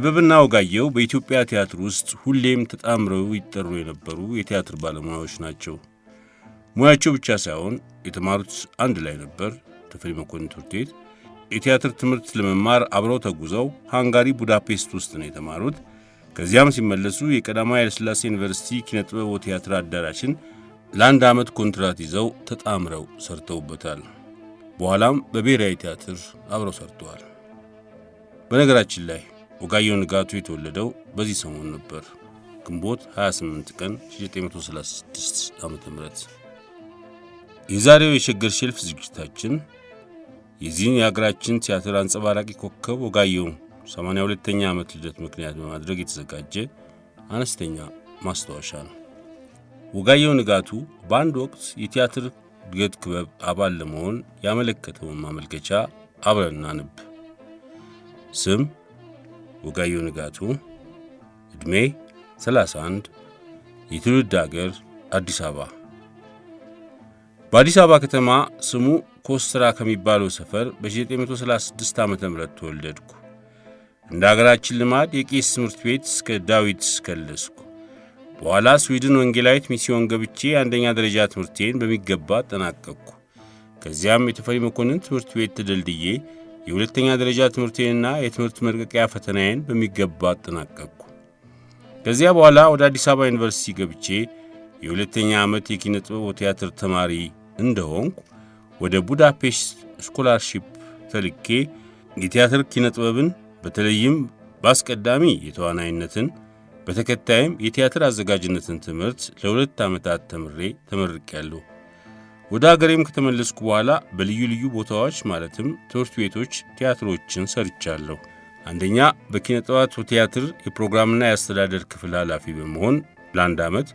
ጥበብና ወጋየሁ በኢትዮጵያ ቲያትር ውስጥ ሁሌም ተጣምረው ይጠሩ የነበሩ የቲያትር ባለሙያዎች ናቸው። ሙያቸው ብቻ ሳይሆን የተማሩት አንድ ላይ ነበር። ተፈሪ መኮንን ትምህርት ቤት የቲያትር ትምህርት ለመማር አብረው ተጉዘው ሃንጋሪ ቡዳፔስት ውስጥ ነው የተማሩት። ከዚያም ሲመለሱ የቀዳማዊ ኃይለ ሥላሴ ዩኒቨርሲቲ ኪነጥበብ ወቲያትር አዳራሽን ለአንድ ዓመት ኮንትራት ይዘው ተጣምረው ሰርተውበታል። በኋላም በብሔራዊ ቲያትር አብረው ሰርተዋል። በነገራችን ላይ ወጋየሁ ንጋቱ የተወለደው በዚህ ሰሞን ነበር፣ ግንቦት 28 ቀን 1936 ዓ.ም። የዛሬው የሸገር ሼልፍ ዝግጅታችን የዚህን የሀገራችን ቲያትር አንጸባራቂ ኮከብ ወጋየሁ 82ኛ ዓመት ልደት ምክንያት በማድረግ የተዘጋጀ አነስተኛ ማስታወሻ ነው። ወጋየሁ ንጋቱ በአንድ ወቅት የቲያትር እድገት ክበብ አባል ለመሆን ያመለከተውን ማመልከቻ አብረን እናንብ። ስም ወጋየሁ ንጋቱ፣ ዕድሜ 31፣ የትውልድ ሀገር አዲስ አበባ። በአዲስ አበባ ከተማ ስሙ ኮስትራ ከሚባለው ሰፈር በ1936 ዓ.ም ተወለድኩ። እንደ ሀገራችን ልማድ የቄስ ትምህርት ቤት እስከ ዳዊት ከለስኩ። በኋላ ስዊድን ወንጌላዊት ሚስዮን ገብቼ አንደኛ ደረጃ ትምህርቴን በሚገባ አጠናቀቅኩ። ከዚያም የተፈሪ መኮንን ትምህርት ቤት ተደልድዬ የሁለተኛ ደረጃ ትምህርቴንና የትምህርት መልቀቂያ ፈተናዬን በሚገባ አጠናቀቅኩ። ከዚያ በኋላ ወደ አዲስ አበባ ዩኒቨርሲቲ ገብቼ የሁለተኛ ዓመት የኪነ ጥበብ ወቲያትር ተማሪ እንደሆንኩ ወደ ቡዳፔስት ስኮላርሺፕ ተልኬ የቲያትር ኪነ ጥበብን በተለይም በአስቀዳሚ የተዋናይነትን በተከታይም የቲያትር አዘጋጅነትን ትምህርት ለ2 ዓመታት ተመርቄያለሁ። ወደ ሀገሬም ከተመለስኩ በኋላ በልዩ ልዩ ቦታዎች ማለትም ትምህርት ቤቶች ቲያትሮችን ሰርቻለሁ። አንደኛ በኪነ ጥበብ ቲያትር የፕሮግራምና የአስተዳደር ክፍል ኃላፊ በመሆን ለ1 ዓመት፣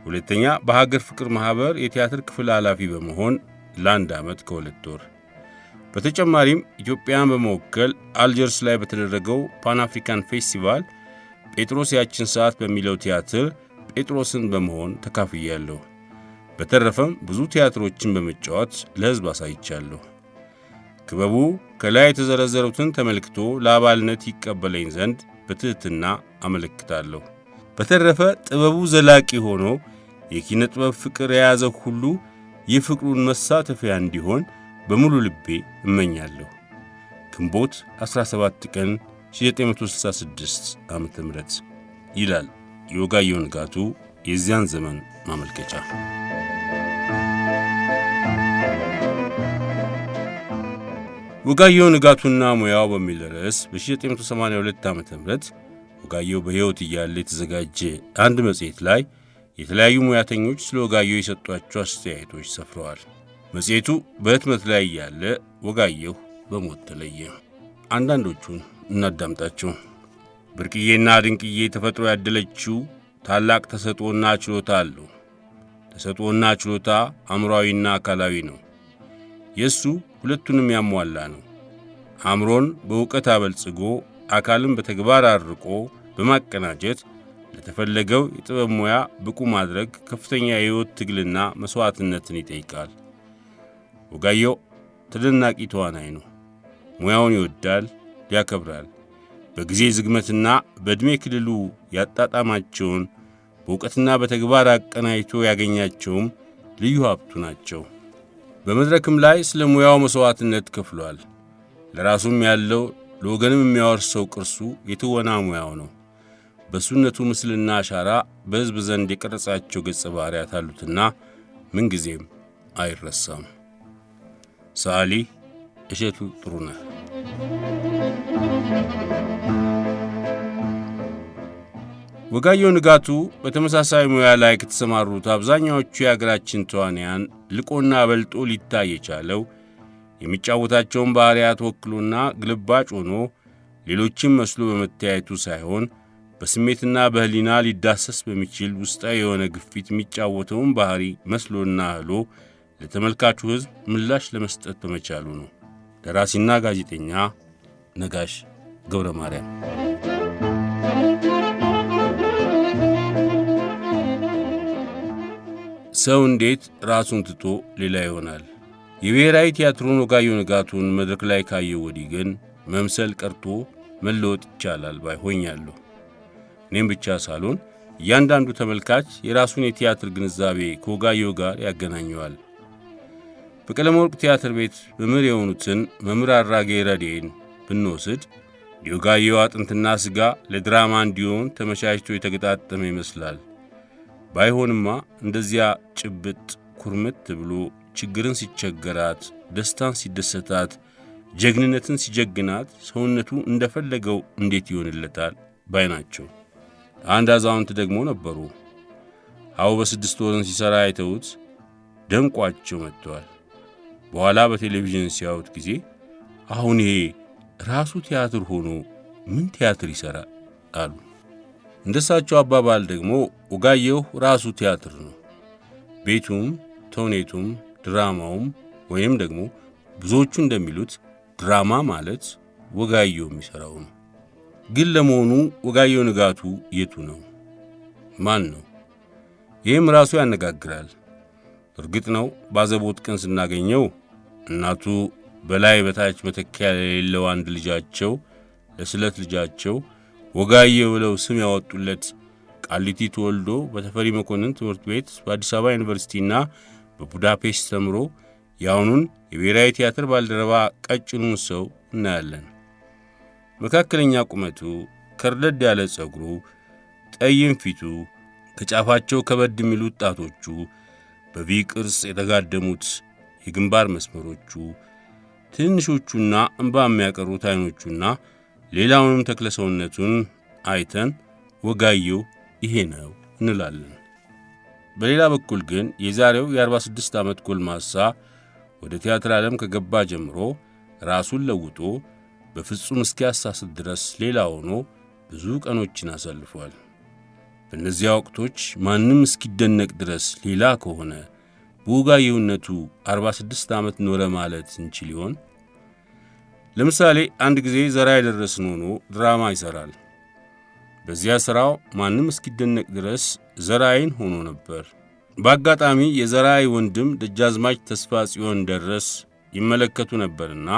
ሁለተኛ በሀገር ፍቅር ማህበር የቲያትር ክፍል ኃላፊ በመሆን ለ1 ዓመት ከ2 ወር። በተጨማሪም ኢትዮጵያን በመወከል አልጀርስ ላይ በተደረገው ፓን አፍሪካን ፌስቲቫል ጴጥሮስ ያችን ሰዓት በሚለው ቲያትር ጴጥሮስን በመሆን ተካፍያለሁ። በተረፈም ብዙ ቲያትሮችን በመጫወት ለሕዝብ አሳይቻለሁ። ክበቡ ከላይ የተዘረዘሩትን ተመልክቶ ለአባልነት ይቀበለኝ ዘንድ በትሕትና አመለክታለሁ። በተረፈ ጥበቡ ዘላቂ ሆኖ የኪነ ጥበብ ፍቅር የያዘው ሁሉ የፍቅሩን መሳተፊያ እንዲሆን በሙሉ ልቤ እመኛለሁ። ግንቦት 17 ቀን 1966 ዓ.ም ይላል የወጋየሁ ንጋቱ የዚያን ዘመን ማመልከቻ። ወጋየሁ ንጋቱና ሙያው በሚል ርዕስ በ1982 ዓ.ም ወጋየሁ በሕይወት እያለ የተዘጋጀ አንድ መጽሔት ላይ የተለያዩ ሙያተኞች ስለ ወጋየሁ የሰጧቸው አስተያየቶች ሰፍረዋል። መጽሔቱ በህትመት ላይ ያለ ወጋየሁ በሞት ተለየ። አንዳንዶቹን እናዳምጣቸው። ብርቅዬና ድንቅዬ ተፈጥሮ ያደለችው ታላቅ ተሰጥኦና ችሎታ አለው። ተሰጥኦና ችሎታ አእምሮአዊና አካላዊ ነው። የሱ ሁለቱንም ያሟላ ነው። አእምሮን በእውቀት አበልጽጎ አካልን በተግባር አርቆ በማቀናጀት ለተፈለገው የጥበብ ሙያ ብቁ ማድረግ ከፍተኛ የሕይወት ትግልና መስዋዕትነትን ይጠይቃል። ወጋየሁ ተደናቂ ተዋናይ ነው። ሙያውን ይወዳል፣ ያከብራል። በጊዜ ዝግመትና በዕድሜ ክልሉ ያጣጣማቸውን በእውቀትና በተግባር አቀናጅቶ ያገኛቸውም ልዩ ሀብቱ ናቸው። በመድረክም ላይ ስለ ሙያው መስዋዕትነት ከፍሏል። ለራሱም ያለው ለወገንም የሚያወርሰው ቅርሱ የትወና ሙያው ነው። በሱነቱ ምስልና አሻራ በሕዝብ ዘንድ የቀረጻቸው ገጸ ባህሪያት አሉትና ምንጊዜም አይረሳም። ሰዓሊ እሸቱ ጥሩነህ። ወጋየሁ ንጋቱ በተመሳሳይ ሙያ ላይ ከተሰማሩት አብዛኛዎቹ የአገራችን ተዋንያን ልቆና በልጦ ሊታይ የቻለው የሚጫወታቸውን ባህሪያት ወክሎና ግልባጭ ሆኖ ሌሎችም መስሎ በመታየቱ ሳይሆን በስሜትና በህሊና ሊዳሰስ በሚችል ውስጣዊ የሆነ ግፊት የሚጫወተውን ባህሪ መስሎና ህሎ ለተመልካቹ ሕዝብ ምላሽ ለመስጠት በመቻሉ ነው። ደራሲና ጋዜጠኛ ነጋሽ ገብረ ማርያም። ሰው እንዴት ራሱን ትቶ ሌላ ይሆናል? የብሔራዊ ቲያትሩን ወጋየሁ ንጋቱን መድረክ ላይ ካየው ወዲህ ግን መምሰል ቀርቶ መለወጥ ይቻላል ባይሆኛለሁ። እኔም ብቻ ሳልሆን እያንዳንዱ ተመልካች የራሱን የቲያትር ግንዛቤ ከወጋየሁ ጋር ያገናኘዋል። በቀለመወርቅ ቲያትር ቤት መምህር የሆኑትን መምህር አራጌ ረዴን ብንወስድ የወጋየሁ አጥንትና ሥጋ ለድራማ እንዲሆን ተመቻችቶ የተገጣጠመ ይመስላል። ባይሆንማ እንደዚያ ጭብጥ ኩርምት ብሎ ችግርን ሲቸገራት፣ ደስታን ሲደሰታት፣ ጀግንነትን ሲጀግናት ሰውነቱ እንደፈለገው እንዴት ይሆንለታል ባይ ናቸው። አንድ አዛውንት ደግሞ ነበሩ። አው በ6 ወርን ሲሰራ አይተውት ደንቋቸው መጥተዋል። በኋላ በቴሌቪዥን ሲያዩት ጊዜ አሁን ይሄ ራሱ ቲያትር ሆኖ ምን ቲያትር ይሰራል አሉ። እንደሳቸው አባባል ደግሞ ወጋየሁ ራሱ ቲያትር ነው። ቤቱም ተውኔቱም ድራማውም ወይም ደግሞ ብዙዎቹ እንደሚሉት ድራማ ማለት ወጋየሁ የሚሰራው ነው። ግን ለመሆኑ ወጋየሁ ንጋቱ የቱ ነው? ማን ነው? ይህም ራሱ ያነጋግራል። እርግጥ ነው ባዘቦት ቀን ስናገኘው እናቱ በላይ በታች መተኪያ የሌለው አንድ ልጃቸው ለስለት ልጃቸው ወጋየሁ ብለው ስም ያወጡለት ቃሊቲ ተወልዶ በተፈሪ መኮንን ትምህርት ቤት በአዲስ አበባ ዩኒቨርሲቲና በቡዳፔስት ተምሮ ያውኑን የብሔራዊ ቲያትር ባልደረባ ቀጭኑን ሰው እናያለን። መካከለኛ ቁመቱ፣ ከርደድ ያለ ጸጉሩ፣ ጠይም ፊቱ፣ ከጫፋቸው ከበድ የሚሉት ጣቶቹ፣ በቪ ቅርጽ የተጋደሙት የግንባር መስመሮቹ፣ ትንሾቹና እንባ የሚያቀሩት አይኖቹና ሌላውንም ተክለ ሰውነቱን አይተን ወጋየሁ ይሄ ነው እንላለን። በሌላ በኩል ግን የዛሬው የ46 ዓመት ጎልማሳ ወደ ቲያትር ዓለም ከገባ ጀምሮ ራሱን ለውጦ በፍጹም እስኪያሳስት ድረስ ሌላ ሆኖ ብዙ ቀኖችን አሳልፏል። በእነዚያ ወቅቶች ማንም እስኪደነቅ ድረስ ሌላ ከሆነ በወጋየሁነቱ 46 ዓመት ኖረ ማለት እንችል ይሆን? ለምሳሌ አንድ ጊዜ ዘርአይ ደረስን ሆኖ ድራማ ይሠራል። በዚያ ሥራው ማንም እስኪደነቅ ድረስ ዘርአይን ሆኖ ነበር። በአጋጣሚ የዘርአይ ወንድም ደጃዝማች ተስፋ ጽዮን ደረስ ይመለከቱ ነበርና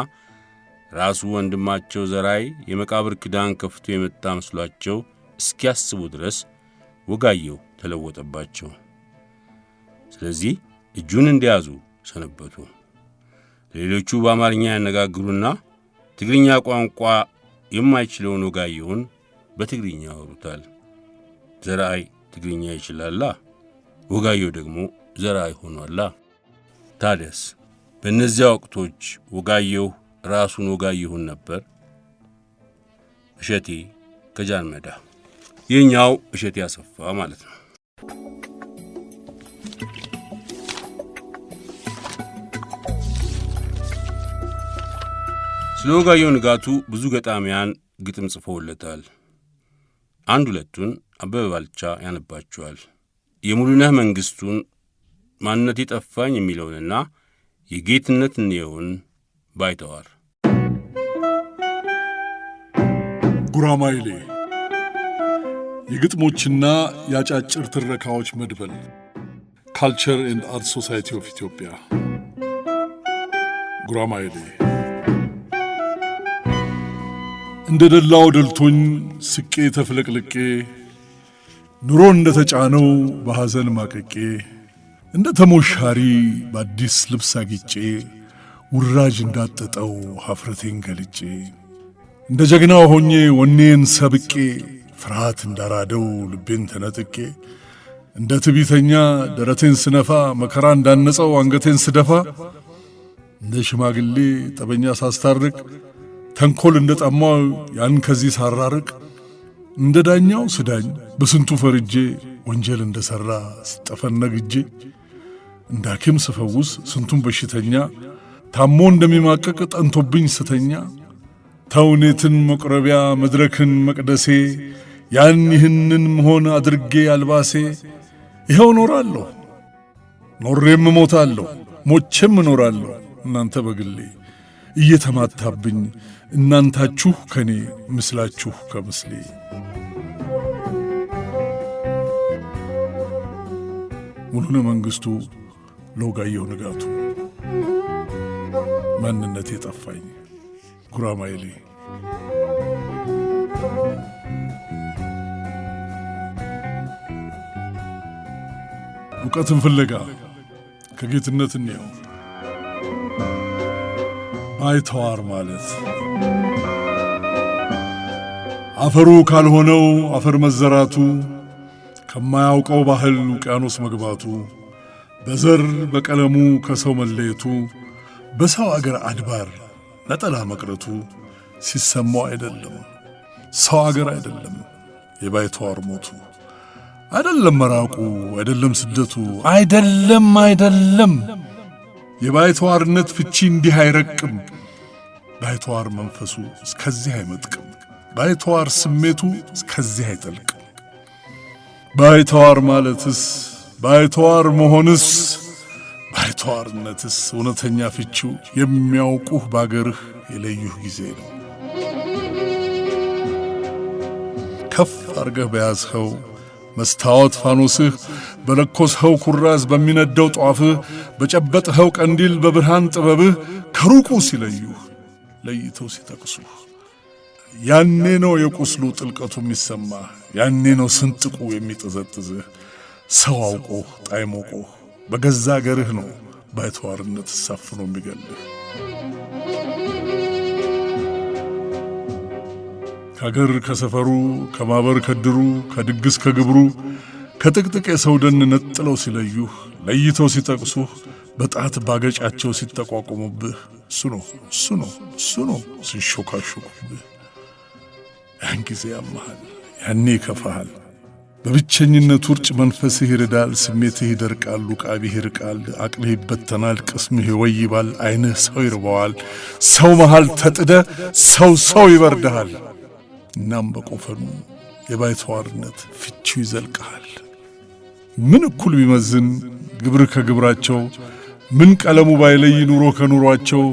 ራሱ ወንድማቸው ዘርአይ የመቃብር ክዳን ከፍቶ የመጣ መስሏቸው እስኪያስቡ ድረስ ወጋየሁ ተለወጠባቸው። ስለዚህ እጁን እንደያዙ ሰነበቱ። ሌሎቹ በአማርኛ ያነጋግሩና ትግርኛ ቋንቋ የማይችለውን ወጋየሁን በትግርኛ ያወሩታል። ዘርአይ ትግርኛ ይችላላ፣ ወጋየሁ ደግሞ ዘርአይ ሆኗላ። ታዲያስ በእነዚያ ወቅቶች ወጋየሁ ራሱን ወጋየሁን ነበር። እሸቴ ከጃን ሜዳ የኛው እሸቴ አሰፋ ማለት ነው። ስለ ወጋየሁ ንጋቱ ብዙ ገጣሚያን ግጥም ጽፈውለታል። አንድ ሁለቱን አበበ ባልቻ ያነባቸዋል። የሙሉነህ መንግሥቱን ማንነቴ ጠፋኝ የሚለውንና የጌትነት እንየውን ባይተዋር። ጉራማይሌ የግጥሞችና የአጫጭር ትረካዎች መድበል ካልቸር ኤንድ አርት ሶሳይቲ ኦፍ ኢትዮጵያ። ጉራማይሌ እንደ ደላው ደልቶኝ ስቄ ተፍለቅልቄ ኑሮ እንደ ተጫነው በሐዘን ማቀቄ እንደ ተሞሻሪ በአዲስ ልብስ አጊጬ ውራጅ እንዳጠጠው ሀፍረቴን ገልጬ እንደ ጀግናው ሆኜ ወኔን ሰብቄ ፍርሃት እንዳራደው ልቤን ተነጥቄ እንደ ትቢተኛ ደረቴን ስነፋ መከራ እንዳነጸው አንገቴን ስደፋ እንደ ሽማግሌ ጠበኛ ሳስታርቅ ተንኮል እንደ ጠማው ያን ከዚህ ሳራርቅ እንደ ዳኛው ስዳኝ በስንቱ ፈርጄ ወንጀል እንደ ሠራ ስጠፈነግ እጄ እንደ ሐኪም ስፈውስ ስንቱን በሽተኛ ታሞ እንደሚማቀቅ ጠንቶብኝ ስተኛ ተውኔትን መቁረቢያ መድረክን መቅደሴ ያን ይህንን መሆን አድርጌ አልባሴ ይኸው ኖራለሁ ኖሬም ሞታለሁ ሞቼም ኖራለሁ እናንተ በግሌ እየተማታብኝ እናንታችሁ ከኔ ምስላችሁ ከምስሌ። ሙሉነህ መንግሥቱ ለወጋየሁ ንጋቱ ማንነቴ ጠፋኝ ጉራማይሌ። እውቀትን ፍለጋ ከጌትነት እንየው። ባይተዋር ማለት አፈሩ ካልሆነው አፈር መዘራቱ፣ ከማያውቀው ባህል ውቅያኖስ መግባቱ፣ በዘር በቀለሙ ከሰው መለየቱ፣ በሰው አገር አድባር ነጠላ መቅረቱ ሲሰማው አይደለም ሰው አገር አይደለም የባይተዋር ሞቱ። አይደለም መራቁ አይደለም ስደቱ አይደለም የባይተዋርነት ፍቺ እንዲህ አይረቅም። ባይተዋር መንፈሱ እስከዚህ አይመጥቅም። ባይተዋር ስሜቱ እስከዚህ አይጠልቅም። ባይተዋር ማለትስ ባይተዋር መሆንስ ባይተዋርነትስ እውነተኛ ፍቺው የሚያውቁህ ባገርህ የለዩህ ጊዜ ነው። ከፍ አርገህ በያዝኸው መስታወት ፋኖስህ በለኮስኸው ኩራዝ በሚነደው ጧፍህ በጨበጥኸው ቀንዲል በብርሃን ጥበብህ ከሩቁ ሲለዩህ ለይተው ሲጠቅሱህ ያኔ ነው የቁስሉ ጥልቀቱ የሚሰማህ። ያኔ ነው ስንጥቁ የሚጠዘጥዝህ። ሰው አውቆህ ጣይሞቆህ በገዛ አገርህ ነው ባይተዋርነት ሳፍኖ የሚገልህ። ከአገር ከሰፈሩ ከማበር ከድሩ ከድግስ ከግብሩ ከጥቅጥቅ የሰው ደን ነጥለው ሲለዩህ ለይተው ሲጠቅሱህ በጣት ባገጫቸው ሲጠቋቁሙብህ እሱ ነው ሲሾካሾኩብህ ያን ጊዜ ያመሃል፣ ያኔ ይከፋሃል። በብቸኝነት ውርጭ መንፈስህ ይርዳል፣ ስሜትህ ይደርቃል፣ ውቃቢህ ይርቃል፣ አቅልህ ይበተናል፣ ቅስምህ ይወይባል፣ ዓይንህ ሰው ይርበዋል። ሰው መሃል ተጥደ ሰው ይበርድሃል። እናም በቆፈኑ የባይተዋርነት ፍቺው ይዘልቅሃል። ምን እኩል ቢመዝን ግብር ከግብራቸው፣ ምን ቀለሙ ባይለይ ኑሮ ከኑሯቸው፣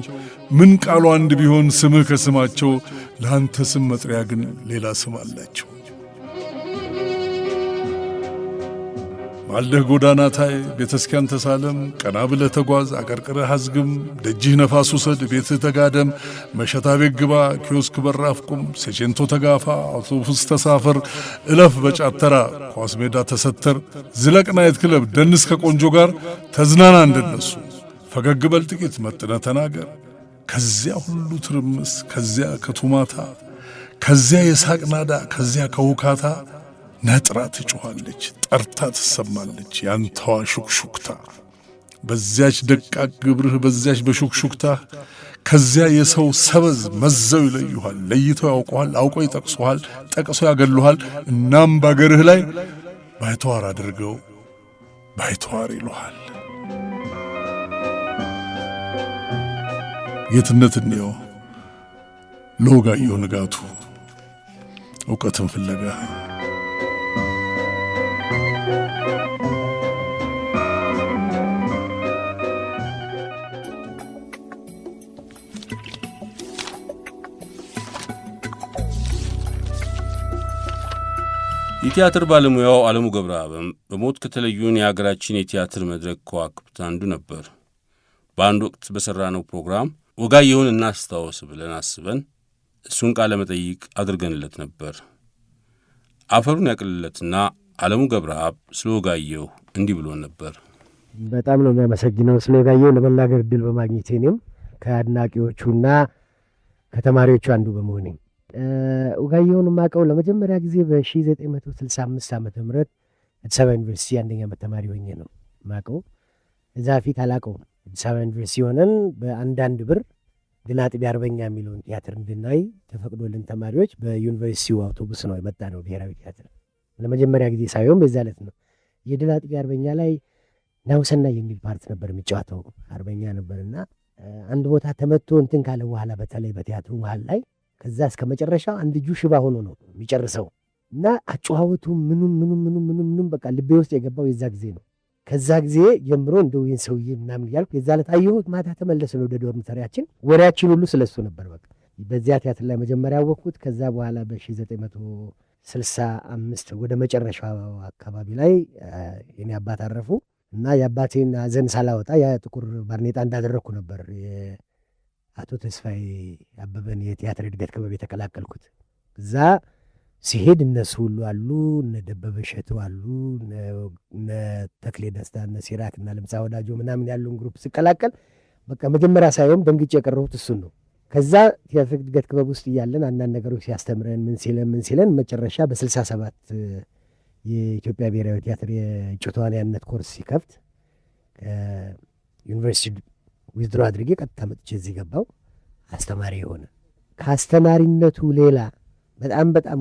ምን ቃሉ አንድ ቢሆን ስምህ ከስማቸው፣ ለአንተ ስም መጥሪያ ግን ሌላ ስም አላቸው። ማልደህ ጎዳና ታይ ቤተስኪያን ተሳለም፣ ቀና ብለህ ተጓዝ አቀርቅረህ አዝግም፣ ደጅህ ነፋስ ውሰድ ቤትህ ተጋደም፣ መሸታ ቤት ግባ ኪዮስክ በራፍ ቁም፣ ሴቼንቶ ተጋፋ አውቶቡስ ተሳፈር፣ እለፍ በጫተራ ኳስ ሜዳ ተሰተር፣ ዝለቅ ናይት ክለብ ደንስ ከቆንጆ ጋር፣ ተዝናና እንደነሱ ፈገግ በል ጥቂት መጥነ ተናገር። ከዚያ ሁሉ ትርምስ ከዚያ ከቱማታ ከዚያ የሳቅ ናዳ ከዚያ ከውካታ ነጥራ ትጮኻለች ጠርታ ትሰማለች ያንተዋ ሹክሹክታ። በዚያች ደቃቅ ግብርህ በዚያች በሹክሹክታ ከዚያ የሰው ሰበዝ መዘው ይለዩሃል፣ ለይተው ያውቀዋል፣ አውቀው ይጠቅሱሃል፣ ጠቅሰው ያገሉሃል። እናም ባገርህ ላይ ባይተዋር አድርገው ባይተዋር ይሉሃል። ጌትነት እንየው ለወጋየሁ ንጋቱ እውቀትን ፍለጋ የቲያትር ባለሙያው ዓለሙ ገብረአብም በሞት ከተለዩን የሀገራችን የቲያትር መድረክ ከዋክብት አንዱ ነበር። በአንድ ወቅት በሠራነው ፕሮግራም ወጋየሁን እናስታውስ ብለን አስበን እሱን ቃለ መጠይቅ አድርገንለት ነበር። አፈሩን ያቅልለትና ዓለሙ ገብረአብ ስለ ወጋየሁ እንዲህ ብሎ ነበር። በጣም ነው የሚያመሰግነው ስለ ወጋየሁ ለመናገር ዕድል በማግኘቴ እኔም ከአድናቂዎቹና ከተማሪዎቹ አንዱ በመሆኔ ወጋየሁን የማውቀው ለመጀመሪያ ጊዜ በ1965 ዓመተ ምህረት አዲስ አበባ ዩኒቨርሲቲ አንደኛ ዓመት ተማሪ ሆኜ ነው የማውቀው። እዛ ፊት አላውቀውም። አዲስ አበባ ዩኒቨርሲቲ ሆነን በአንዳንድ ብር ድል አጥቢ አርበኛ የሚለውን ቲያትር እንድናይ ተፈቅዶልን ተማሪዎች በዩኒቨርሲቲው አውቶቡስ ነው የመጣ ነው ብሔራዊ ቲያትር። ለመጀመሪያ ጊዜ ሳይሆን በዛ ዕለት ነው። የድል አጥቢ አርበኛ ላይ ናሁሰናይ የሚል ፓርት ነበር የሚጫወተው አርበኛ ነበርና አንድ ቦታ ተመቶ እንትን ካለ በኋላ በተለይ በቲያትሩ መሃል ላይ ከዛ እስከ መጨረሻው አንድ እጁ ሽባ ሆኖ ነው የሚጨርሰው እና አጨዋወቱ ምኑም በቃ ልቤ ውስጥ የገባው የዛ ጊዜ ነው። ከዛ ጊዜ ጀምሮ እንደው ይህን ሰውዬ ምናምን እያልኩ የዛ ዕለት አየሁት። ማታ ተመለስን ወደ ዶርሚተሪያችን። ወሬያችን ሁሉ ስለሱ ነበር። በቃ በዚያ ቲያትር ላይ መጀመሪያ ያወቅኩት። ከዛ በኋላ በ1965 ወደ መጨረሻው አካባቢ ላይ የኔ አባት አረፉ እና የአባቴን ሐዘን ሳላወጣ ያ ጥቁር ባርኔጣ እንዳደረግኩ ነበር አቶ ተስፋዬ አበበን የቲያትር እድገት ክበብ የተቀላቀልኩት። እዛ ሲሄድ እነሱ ሁሉ አሉ፣ እነ ደበበ እሸቱ አሉ፣ እነ ተክሌ ደስታ፣ እነ ሲራክ እና ለምጻ ወዳጆ ምናምን ያለውን ግሩፕ ሲቀላቀል በቃ መጀመሪያ ሳይሆን ደንግጬ የቀረሁት እሱን ነው። ከዛ ቲያትር እድገት ክበብ ውስጥ እያለን አንዳንድ ነገሮች ሲያስተምረን ምን ሲለን መጨረሻ በ67 የኢትዮጵያ ብሔራዊ ቲያትር የእጩ ተዋንያነት ኮርስ ሲከፍት ዩኒቨርሲቲ ዊዝድሮ አድርጌ ቀጥታ መጥቼ እዚህ ገባው። አስተማሪ የሆነ ከአስተማሪነቱ ሌላ በጣም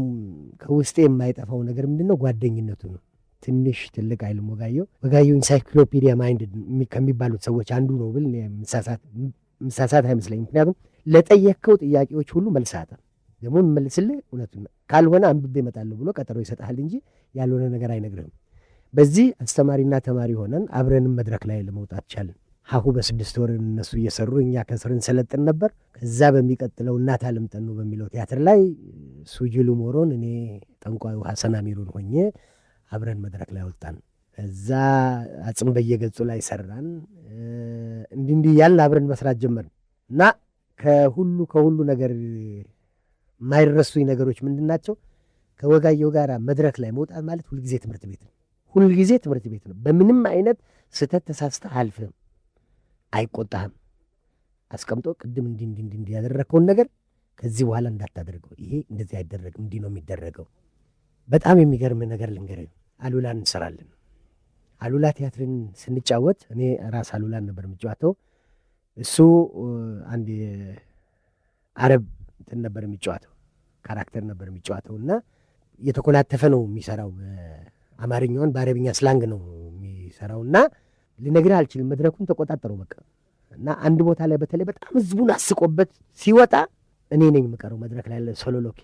ከውስጤ የማይጠፋው ነገር ምንድነው? ጓደኝነቱ ነው። ትንሽ ትልቅ አይልም ወጋየሁ ኢንሳይክሎፒዲያ ማይንድ ከሚባሉት ሰዎች አንዱ ነው ብል ምሳሳት አይመስለኝም። ምክንያቱም ለጠየቅከው ጥያቄዎች ሁሉ መልሳታ ደግሞ መልስልህ እውነቱን ካልሆነ አንብቤ እመጣለሁ ብሎ ቀጠሮ ይሰጣል እንጂ ያልሆነ ነገር አይነግርህም። በዚህ አስተማሪና ተማሪ ሆነን አብረንም መድረክ ላይ ለመውጣት ቻልን። ሀሁ በ6 ወር እነሱ እየሰሩ እኛ ከስርን ሰለጥን ነበር። ከዛ በሚቀጥለው እናት አለም ጠኑ በሚለው ቲያትር ላይ ሱጅሉ ሞሮን እኔ ጠንቋዩ ሐሰን አሚሩን ሆኜ አብረን መድረክ ላይ ወጣን። እዛ አጽም በየገጹ ላይ ሰራን። እንዲህ ያልን አብረን መስራት ጀመርን እና ከሁሉ ነገር የማይረሱኝ ነገሮች ምንድናቸው? ከወጋየሁ ጋር መድረክ ላይ መውጣት ማለት ሁልጊዜ ትምህርት ቤት ነው። ሁልጊዜ ትምህርት ቤት ነው። በምንም አይነት ስህተት ተሳስተህ አልፍህም፣ አይቆጣህም። አስቀምጦ ቅድም እንዲህ ያደረግከውን ነገር ከዚህ በኋላ እንዳታደርገው፣ ይሄ እንደዚህ አይደረግም፣ እንዲህ ነው የሚደረገው። በጣም የሚገርም ነገር ልንገርህ። አሉላ እንሰራለን። አሉላ ቲያትርን ስንጫወት እኔ ራስ አሉላን ነበር የምጫወተው። እሱ አንድ አረብ እንትን ነበር የሚጫወተው፣ ካራክተር ነበር የሚጫወተው እና እየተኮላተፈ ነው የሚሰራው። አማርኛውን በአረብኛ ስላንግ ነው የሚሰራው እና ልነግርህ አልችልም። መድረኩን ተቆጣጠረው በቃ እና አንድ ቦታ ላይ በተለይ በጣም ህዝቡን አስቆበት ሲወጣ እኔ ነኝ የምቀረው መድረክ ላይ ሶሎሎኪ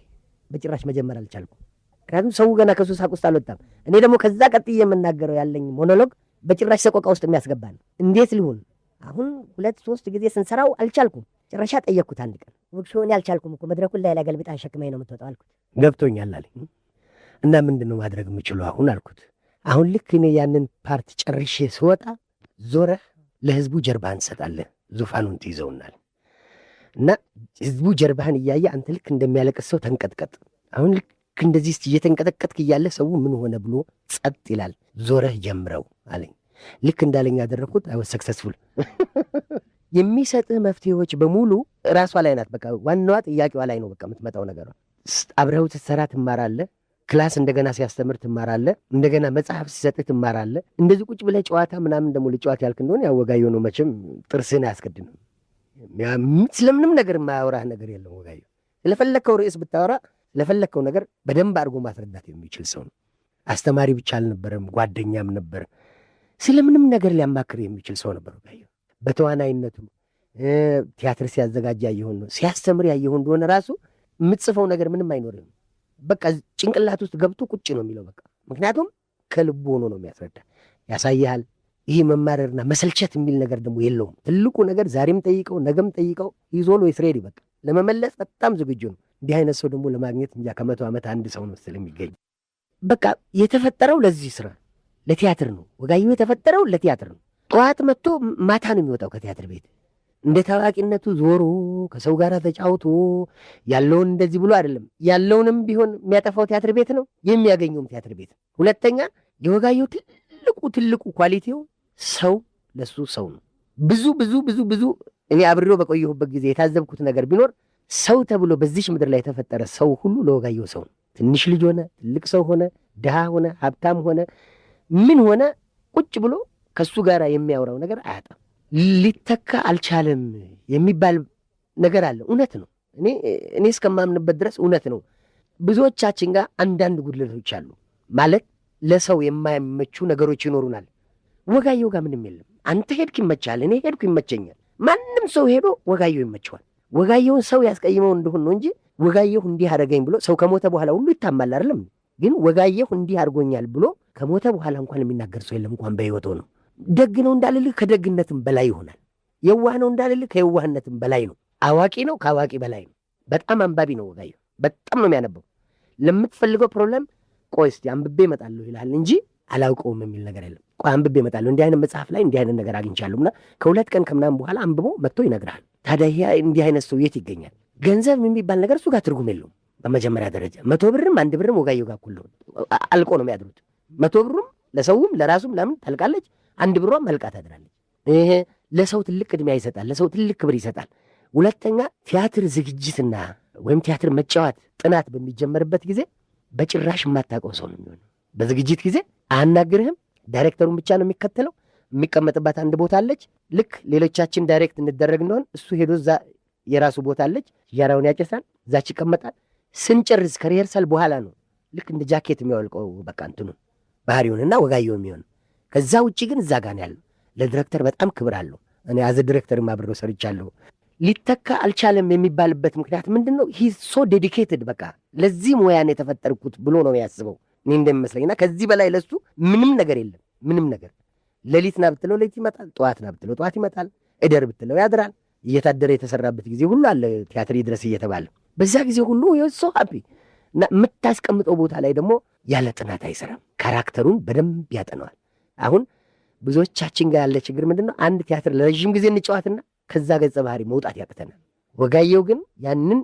በጭራሽ መጀመር አልቻልኩም። ምክንያቱም ሰው ገና ከሱ ሳቅ ውስጥ አልወጣም። እኔ ደግሞ ከዛ ቀጥዬ የምናገረው ያለኝ ሞኖሎግ በጭራሽ ሰቆቃ ውስጥ የሚያስገባ ነው። እንዴት ሊሆን አሁን 2-3 ጊዜ ስንሰራው አልቻልኩም። ጭራሻ ጠየቅኩት አንድ ቀን ወግሾ እኔ አልቻልኩም እኮ መድረኩን ላይ ገልብጣ አሸክመኝ ነው የምትወጣው አልኩት። ገብቶኛል አለኝ እና ምንድን ነው ማድረግ የምችለው አሁን አልኩት። አሁን ልክ እኔ ያንን ፓርት ጨርሼ ስወጣ ዞረህ ለህዝቡ ጀርባህን ትሰጣለህ፣ ዙፋኑን ትይዘውናል እና ህዝቡ ጀርባህን እያየ አንተ ልክ እንደሚያለቅስ ሰው ተንቀጥቀጥ። አሁን ልክ እንደዚህ እየተንቀጠቀጥክ እያለ ሰው ምን ሆነ ብሎ ጸጥ ይላል። ዞረህ ጀምረው አለኝ። ልክ እንዳለኝ ያደረግኩት አይ ዋዝ ሰክሰስፉል። የሚሰጥህ መፍትሄዎች በሙሉ ራሷ ላይ ናት። በቃ ዋናዋ ጥያቄዋ ላይ ነው በቃ የምትመጣው ነገሯ። አብረኸው ስትሰራ ትማራለህ። ክላስ እንደገና ሲያስተምር ትማራለህ። እንደገና መጽሐፍ ሲሰጥህ ትማራለህ። እንደዚህ ቁጭ ብለህ ጨዋታ ምናምን ደግሞ ልጨዋት ያልክ እንደሆነ ያው ወጋየሁ ነው መቼም ጥርስህን አያስቀድም። ስለምንም ነገር የማያወራህ ነገር የለም ወጋየሁ። ስለፈለግከው ርዕስ ብታወራ ስለፈለግከው ነገር በደንብ አድርጎ ማስረዳት የሚችል ሰው ነው። አስተማሪ ብቻ አልነበረም፣ ጓደኛም ነበር። ስለምንም ነገር ሊያማክር የሚችል ሰው ነበር ወጋየሁ። በተዋናይነቱ ቲያትር ሲያዘጋጅ ያየሆን ነው፣ ሲያስተምር ያየሆን እንደሆነ ራሱ የምትጽፈው ነገር ምንም አይኖርም። በቃ ጭንቅላት ውስጥ ገብቶ ቁጭ ነው የሚለው በቃ። ምክንያቱም ከልቡ ሆኖ ነው የሚያስረዳ፣ ያሳይሃል። ይህ መማረርና መሰልቸት የሚል ነገር ደግሞ የለውም። ትልቁ ነገር ዛሬም ጠይቀው ነገም ጠይቀው ይዞል ወይስ ሬዲ በቃ ለመመለስ በጣም ዝግጁ ነው። እንዲህ አይነት ሰው ደግሞ ለማግኘት እንጃ ከ100 ዓመት አንድ ሰው ነው ስለሚገኝ በቃ የተፈጠረው ለዚህ ስራ ለቲያትር ነው። ወጋየሁ የተፈጠረው ለቲያትር ነው። ጠዋት መጥቶ ማታ ነው የሚወጣው ከቲያትር ቤት። እንደ ታዋቂነቱ ዞሮ ከሰው ጋር ተጫውቶ ያለውን እንደዚህ ብሎ አይደለም። ያለውንም ቢሆን የሚያጠፋው ቲያትር ቤት ነው፣ የሚያገኘውም ቲያትር ቤት። ሁለተኛ የወጋየሁ ትልቁ ኳሊቲው ሰው ለሱ ሰው ነው። ብዙ እኔ አብሬው በቆየሁበት ጊዜ የታዘብኩት ነገር ቢኖር ሰው ተብሎ በዚች ምድር ላይ የተፈጠረ ሰው ሁሉ ለወጋየሁ ሰው ነው። ትንሽ ልጅ ሆነ፣ ትልቅ ሰው ሆነ፣ ድሃ ሆነ፣ ሀብታም ሆነ፣ ምን ሆነ ቁጭ ብሎ ከሱ ጋር የሚያወራው ነገር አያጣም። ሊተካ አልቻለም የሚባል ነገር አለ። እውነት ነው። እኔ እስከማምንበት ድረስ እውነት ነው። ብዙዎቻችን ጋር አንዳንድ ጉድለቶች አሉ። ማለት ለሰው የማይመቹ ነገሮች ይኖሩናል። ወጋየሁ ጋር ምንም የለም። አንተ ሄድክ ይመቻል፣ እኔ ሄድኩ ይመቸኛል። ማንም ሰው ሄዶ ወጋየሁ ይመቸዋል። ወጋየሁን ሰው ያስቀይመው እንደሆን ነው እንጂ ወጋየሁ እንዲህ አደረገኝ ብሎ ሰው ከሞተ በኋላ ሁሉ ይታማል አይደለም። ግን ወጋየሁ እንዲህ አድርጎኛል ብሎ ከሞተ በኋላ እንኳን የሚናገር ሰው የለም። እንኳን በሕይወቱ ነው። ደግ ነው እንዳልልህ ከደግነትም በላይ ይሆናል። የዋህ ነው እንዳልልህ ከየዋህነትም በላይ ነው። አዋቂ ነው ከአዋቂ በላይ ነው። በጣም አንባቢ ነው ወጋየሁ። በጣም ነው የሚያነበው። ለምትፈልገው ፕሮብለም ቆይ እስቲ አንብቤ እመጣለሁ ይልሃል እንጂ አላውቀውም የሚል ነገር የለም። ቆይ አንብቤ እመጣለሁ፣ እንዲህ አይነት መጽሐፍ ላይ እንዲህ አይነት ነገር አግኝቻለሁና ከ2 ቀን ከምናምን በኋላ አንብቦ መጥቶ ይነግርሃል። ታዲያ ይሄ እንዲህ አይነት ሰው የት ይገኛል? ገንዘብ የሚባል ነገር እሱ ጋር ትርጉም የለውም። በመጀመሪያ ደረጃ 100 ብርም 1 ብርም ወጋየሁ ጋር እኩል አልቆ ነው የሚያድሩት። 100 ብሩም ለሰውም ለራሱም ለምን ታልቃለች፣ 1 ብሯም መልቃ ታድራለች። ይሄ ለሰው ትልቅ ቅድሚያ ይሰጣል፣ ለሰው ትልቅ ክብር ይሰጣል። ሁለተኛ ቲያትር ዝግጅትና ወይም ቲያትር መጫወት ጥናት በሚጀመርበት ጊዜ በጭራሽ የማታውቀው ሰው ነው የሚሆነው። በዝግጅት ጊዜ አያናግርህም፣ ዳይሬክተሩን ብቻ ነው የሚከተለው። የሚቀመጥባት አንድ ቦታ አለች። ልክ ሌሎቻችን ዳይሬክት እንደረግ እንደሆን እሱ ሄዶ እዛ የራሱ ቦታ አለች፣ ሲጃራውን ያጨሳል፣ እዛች ይቀመጣል። ስንጨርስ ከሪሄርሳል በኋላ ነው ልክ እንደ ጃኬት የሚያወልቀው በቃ እንትኑን ባህሪውንና ወጋየሁ የሚሆነው። ከዛ ውጭ ግን እዛ ጋር ነው ያለው። ለዲሬክተር በጣም ክብር አለው። እኔ አዘ ዲሬክተርም አብሬው ሰርቻለሁ። ሊተካ አልቻለም የሚባልበት ምክንያት ምንድን ነው? ሂዝ ሶ ዴዲኬትድ በቃ ለዚህ ሙያን የተፈጠርኩት ብሎ ነው ያስበው እኔ እንደሚመስለኝና ከዚህ በላይ ለሱ ምንም ነገር የለም። ምንም ነገር ሌሊት ና ብትለው ሌሊት ይመጣል፣ ጠዋት ና ብትለው ጠዋት ይመጣል፣ እደር ብትለው ያድራል። እየታደረ የተሰራበት ጊዜ ሁሉ አለ ቲያትር ድረስ እየተባለ በዛ ጊዜ ሁሉ ሶ ሃፒ እና የምታስቀምጠው ቦታ ላይ ደግሞ ያለ ጥናት አይሰራም። ካራክተሩን በደንብ ያጠነዋል። አሁን ብዙዎቻችን ጋር ያለ ችግር ምንድን ነው? አንድ ቲያትር ለረዥም ጊዜ እንጫወትና ከዛ ገጸ ባህሪ መውጣት ያቅተናል። ወጋየሁ ግን ያንን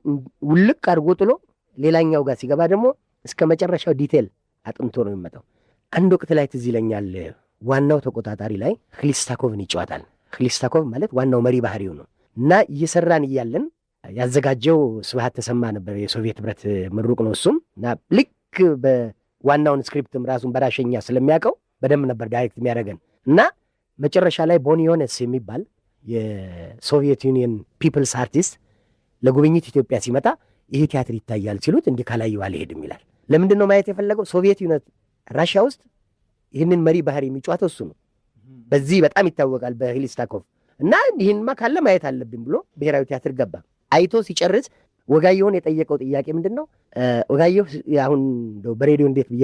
ውልቅ አድርጎ ጥሎ ሌላኛው ጋር ሲገባ ደግሞ እስከ መጨረሻው ዲቴል አጥንቶ ነው የሚመጣው። አንድ ወቅት ላይ ትዝ ይለኛል ዋናው ተቆጣጣሪ ላይ ክሊስታኮቭን ይጫወታል። ክሊስታኮቭ ማለት ዋናው መሪ ባህሪው ነው እና እየሰራን እያለን ያዘጋጀው ስብሐት ተሰማ ነበር፣ የሶቪየት ህብረት ምሩቅ ነው እሱም እና ልክ በዋናውን ስክሪፕትም ራሱን በራሸኛ ስለሚያውቀው በደንብ ነበር ዳይሬክት የሚያደርገን እና መጨረሻ ላይ ቦኒዮነስ የሚባል የሶቪየት ዩኒየን ፒፕልስ አርቲስት ለጉብኝት ኢትዮጵያ ሲመጣ ይሄ ቲያትር ይታያል ሲሉት እንዲህ ካላየው አልሄድም ይላል። ለምንድን ነው ማየት የፈለገው? ሶቪየት ዩኒየን ራሽያ ውስጥ ይህንን መሪ ባህሪ የሚጫወተው እሱ ነው። በዚህ በጣም ይታወቃል በክሊስታኮቭ እና ይህንማ ካለ ማየት አለብን ብሎ ብሔራዊ ቲያትር ገባ። አይቶ ሲጨርስ ወጋየሁን የጠየቀው ጥያቄ ምንድን ነው? ወጋየሁ አሁን በሬዲዮ እንዴት ብዬ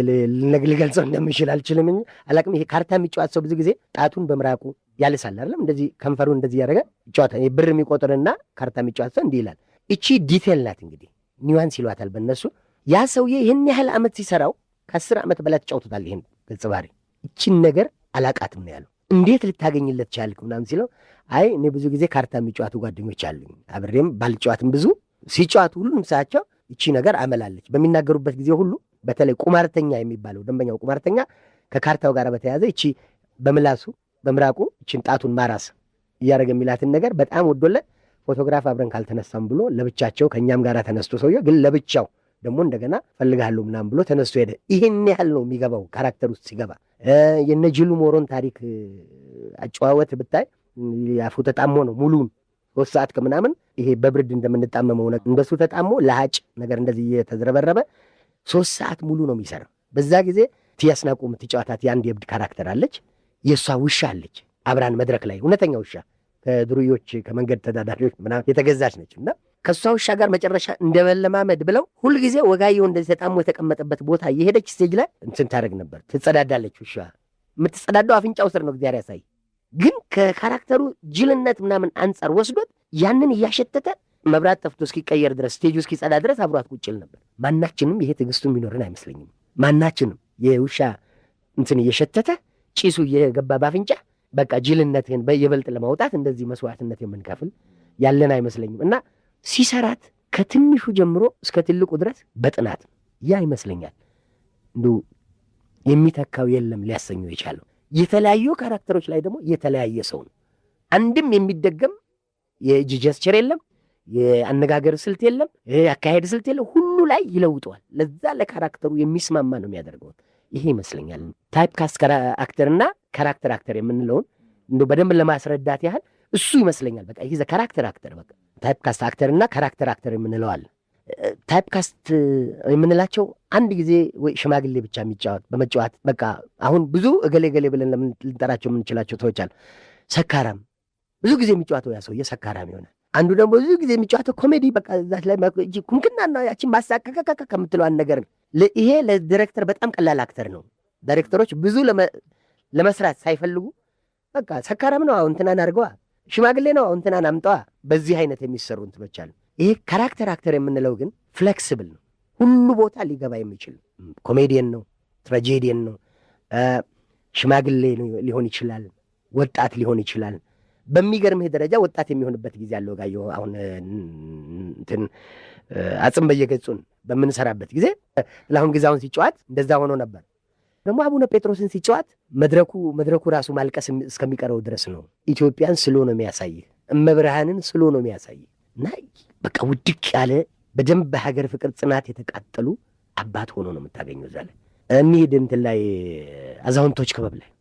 ልገልጸው እንደምችል አልችልም፣ አላቅም። ይሄ ካርታ የሚጫወት ሰው ብዙ ጊዜ ጣቱን በምራቁ ያልሳል አይደለም? እንደዚህ ከንፈሩ እንደዚህ ያደረገ ይጫወታል። ብር የሚቆጥርና ካርታ የሚጫወት ሰው እንዲህ ይላል። እቺ ዲቴል ናት እንግዲህ ኒዋንስ ይሏታል በእነሱ። ያ ሰውዬ ይህን ያህል ዓመት ሲሰራው ከ10 ዓመት በላይ ተጫውቶታል ይህን ገጸ ባህሪ። እቺን ነገር አላቃትም ነው ያለው። እንዴት ልታገኝለት ቻልክ ምናምን ሲለው አይ እኔ ብዙ ጊዜ ካርታ የሚጫወቱ ጓደኞች አሉኝ፣ አብሬም ባልጫዋትም ብዙ ሲጫወቱ ሁሉም ሰዓቸው እቺ ነገር አመላለች። በሚናገሩበት ጊዜ ሁሉ በተለይ ቁማርተኛ የሚባለው ደንበኛው ቁማርተኛ ከካርታው ጋር በተያያዘ እቺ በምላሱ በምራቁ እቺን ጣቱን ማራስ እያደረገ የሚላትን ነገር በጣም ወዶለት ፎቶግራፍ አብረን ካልተነሳም ብሎ ለብቻቸው ከእኛም ጋር ተነስቶ ሰውየው ግን ለብቻው ደግሞ እንደገና ፈልጋለሁ ምናምን ብሎ ተነስቶ ሄደ። ይህን ያህል ነው የሚገባው ካራክተር ውስጥ ሲገባ። የነ ጅሉ ሞሮን ታሪክ አጨዋወት ብታይ አፉ ተጣሞ ነው ሙሉን 3 ሰዓት ከምናምን ይሄ በብርድ እንደምንጣመመው እንደሱ ተጣሞ ለሀጭ ነገር እንደዚህ እየተዝረበረበ 3 ሰዓት ሙሉ ነው የሚሰራው። በዛ ጊዜ ትያስናቁ የምትጫወታት የአንድ የእብድ ካራክተር አለች። የእሷ ውሻ አለች አብራን መድረክ ላይ እውነተኛ ውሻ ከድሩዮች ከመንገድ ተዳዳሪዎች ምናምን የተገዛች ነች እና ከእሷ ውሻ ጋር መጨረሻ እንደመለማመድ ብለው ሁልጊዜ ወጋየሁ እንደዚህ ተጣሞ የተቀመጠበት ቦታ እየሄደች ስቴጅ ላይ እንትን ታደርግ ነበር። ትጸዳዳለች። ውሻ የምትጸዳዳው አፍንጫው ስር ነው እግዚአብሔር ያሳይ። ግን ከካራክተሩ ጅልነት ምናምን አንጻር ወስዶት ያንን እያሸተተ መብራት ጠፍቶ እስኪቀየር ድረስ ስቴጁ እስኪጸዳ ድረስ አብሯት ቁጭል ነበር። ማናችንም ይሄ ትዕግስቱ የሚኖርን አይመስለኝም። ማናችንም የውሻ እንትን እየሸተተ ጭሱ እየገባ ባፍንጫ በቃ ጅልነትህን በየበልጥ ለማውጣት እንደዚህ መስዋዕትነት የምንከፍል ያለን አይመስለኝም። እና ሲሰራት ከትንሹ ጀምሮ እስከ ትልቁ ድረስ በጥናት ያ ይመስለኛል እንዱ የሚተካው የለም ሊያሰኘው የቻለው። የተለያዩ ካራክተሮች ላይ ደግሞ የተለያየ ሰው ነው። አንድም የሚደገም የእጅ ጀስቸር የለም፣ የአነጋገር ስልት የለም፣ የአካሄድ ስልት የለም። ሁሉ ላይ ይለውጠዋል። ለዛ ለካራክተሩ የሚስማማ ነው የሚያደርገው። ይሄ ይመስለኛል ታይፕ ካስት አክተርና ካራክተር አክተር የምንለውን እንደ በደንብ ለማስረዳት ያህል እሱ ይመስለኛል። በቃ ይሄ ካራክተር አክተር በቃ ታይፕ ካስት አክተርና ካራክተር አክተር የምንለው አለ። ታይፕ ካስት የምንላቸው አንድ ጊዜ ወይ ሽማግሌ ብቻ የሚጫወት በመጫወት በቃ አሁን ብዙ እገሌ ገሌ ብለን ልንጠራቸው የምንችላቸው ሰዎች አሉ። ሰካራም ብዙ ጊዜ የሚጫወተው ያ ሰውዬ ሰካራም ይሆናል። አንዱ ደግሞ ብዙ ጊዜ የሚጫወተው ኮሜዲ በቃ እዛች ላይ ኩምክናና ያችን ማሳቀቀቀ ከምትለው አንድ ነገር ይሄ ለዲሬክተር በጣም ቀላል አክተር ነው። ዳይሬክተሮች ብዙ ለመስራት ሳይፈልጉ በቃ ሰካራም ነው አሁን እንትናን አድርገዋ፣ ሽማግሌ ነው አሁን እንትናን አምጠዋ፣ በዚህ አይነት የሚሰሩ እንትኖች አሉ። ይሄ ካራክተር አክተር የምንለው ግን ፍሌክስብል ነው። ሁሉ ቦታ ሊገባ የሚችል ኮሜዲየን ነው፣ ትራጄዲየን ነው፣ ሽማግሌ ሊሆን ይችላል፣ ወጣት ሊሆን ይችላል። በሚገርምህ ደረጃ ወጣት የሚሆንበት ጊዜ አለው። ጋየሁ አሁን እንትን አጽም በየገጹን በምንሰራበት ጊዜ ለአሁን ጊዜውን ሲጫወት እንደዛ ሆኖ ነበር። ደግሞ አቡነ ጴጥሮስን ሲጫወት መድረኩ ራሱ ማልቀስ እስከሚቀረው ድረስ ነው። ኢትዮጵያን ስሎ ነው የሚያሳይ፣ እመብርሃንን ስሎ ነው የሚያሳይ እና በቃ ውድቅ ያለ በደንብ በሀገር ፍቅር ጽናት የተቃጠሉ አባት ሆኖ ነው የምታገኘው። እዛ ላይ እንሂድ እንትን ላይ